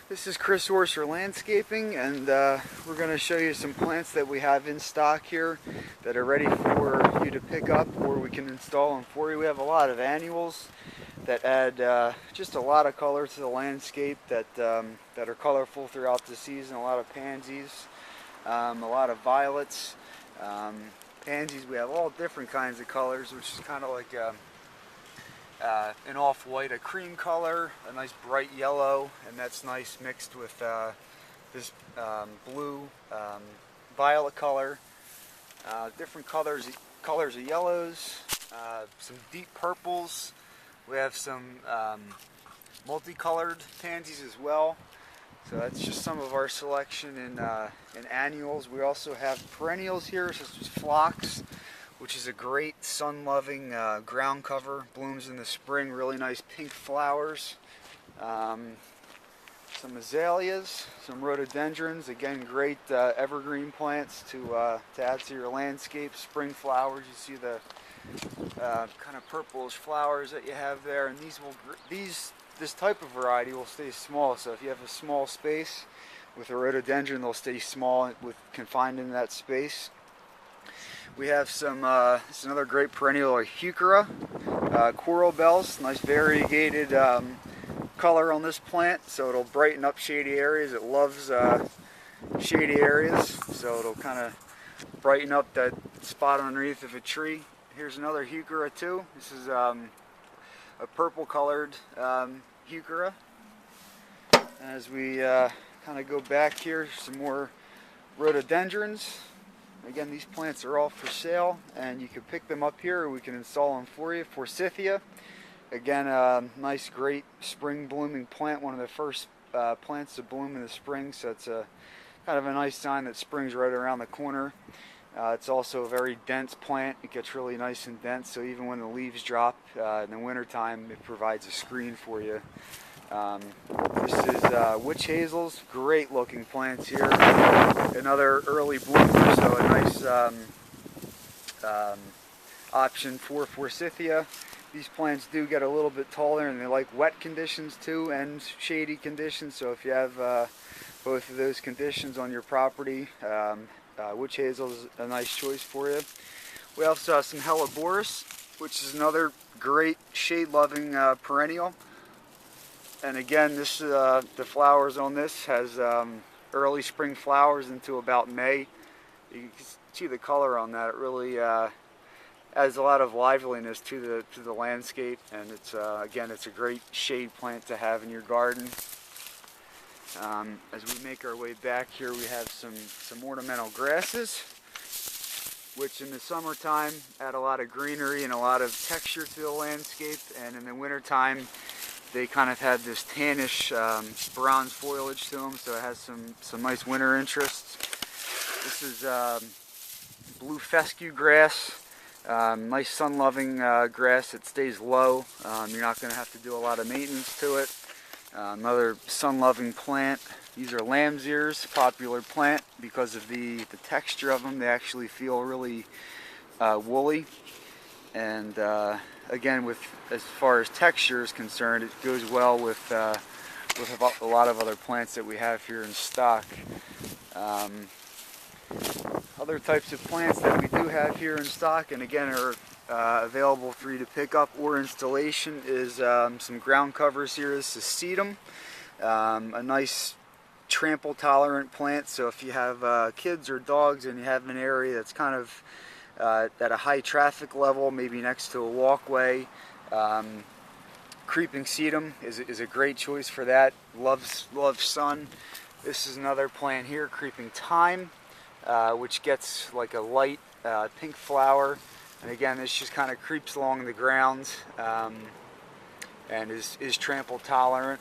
This is Chris Orser Landscaping, and we're going to show you some plants that we have in stock here that are ready for you to pick up, or we can install them for you. We have a lot of annuals that add just a lot of color to the landscape that are colorful throughout the season. A lot of pansies, a lot of violets. Pansies, we have all different kinds of colors, which is kind of like an off-white, a cream color, a nice bright yellow, and that's nice mixed with this blue, violet color. Different colors of yellows, some deep purples. We have some multicolored pansies as well. So that's just some of our selection in annuals. We also have perennials here, such as phlox, which is a great sun-loving ground cover. Blooms in the spring, really nice pink flowers. Some azaleas, some rhododendrons, again great evergreen plants to add to your landscape. Spring flowers, you see the kind of purplish flowers that you have there, and this type of variety will stay small. So if you have a small space with a rhododendron, they'll stay small confined in that space. We have some, this is another great perennial, heuchera, coral bells, nice variegated color on this plant, so it'll brighten up shady areas. It loves shady areas, so it'll kind of brighten up that spot underneath of a tree. Here's another heuchera too. This is a purple colored heuchera. As we kind of go back here, some more rhododendrons. Again, these plants are all for sale, and you can pick them up here, or we can install them for you. Forsythia, again, a nice, great spring blooming plant, one of the first plants to bloom in the spring, so it's a kind of a nice sign that spring's right around the corner. It's also a very dense plant. It gets really nice and dense, so even when the leaves drop in the wintertime, it provides a screen for you. This is witch hazels, great looking plants here. Another early bloomer, so a nice option for Forsythia. These plants do get a little bit taller, and they like wet conditions too, and shady conditions, so if you have both of those conditions on your property, witch hazel is a nice choice for you. We also have some Helleborus, which is another great shade-loving perennial. And again, this the flowers on this has early spring flowers into about May. You can see the color on that. It really adds a lot of liveliness to the landscape, and it's again, it's a great shade plant to have in your garden. As we make our way back here, we have some ornamental grasses, which in the summertime add a lot of greenery and a lot of texture to the landscape, and in the wintertime they kind of had this tannish bronze foliage to them, so it has some nice winter interests. This is blue fescue grass, nice sun-loving grass that stays low. You're not going to have to do a lot of maintenance to it. Another sun-loving plant. These are lamb's ears, popular plant because of the texture of them. They actually feel really woolly, and again, as far as texture is concerned, it goes well with a lot of other plants that we have here in stock. Other types of plants that we do have here in stock, and again are available for you to pick up or installation, is some ground covers here. This is sedum, a nice trample tolerant plant, so if you have kids or dogs and you have an area that's kind of at a high traffic level, maybe next to a walkway, creeping sedum is a great choice for that. Loves sun. This is another plant here, creeping thyme, which gets like a light pink flower, and again, this just kind of creeps along the ground and is trample tolerant.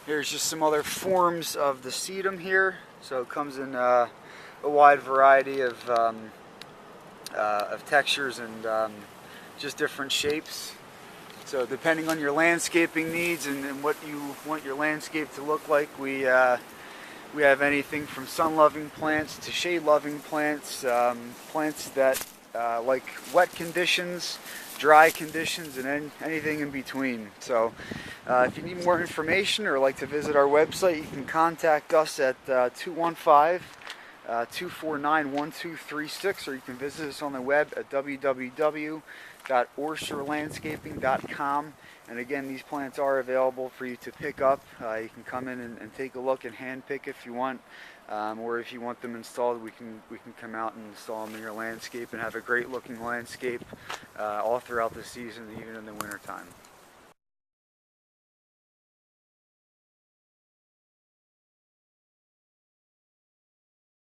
Here's just some other forms of the sedum here. So it comes in a wide variety of textures and just different shapes. So depending on your landscaping needs and what you want your landscape to look like, we have anything from sun-loving plants to shade-loving plants, plants that like wet conditions, dry conditions, and anything in between. So if you need more information or like to visit our website, you can contact us at 215-249-1236, or you can visit us on the web at www.orserlandscaping.com. And again, these plants are available for you to pick up. You can come in and take a look and hand pick if you want, or if you want them installed, we can come out and install them in your landscape and have a great looking landscape all throughout the season, even in the wintertime.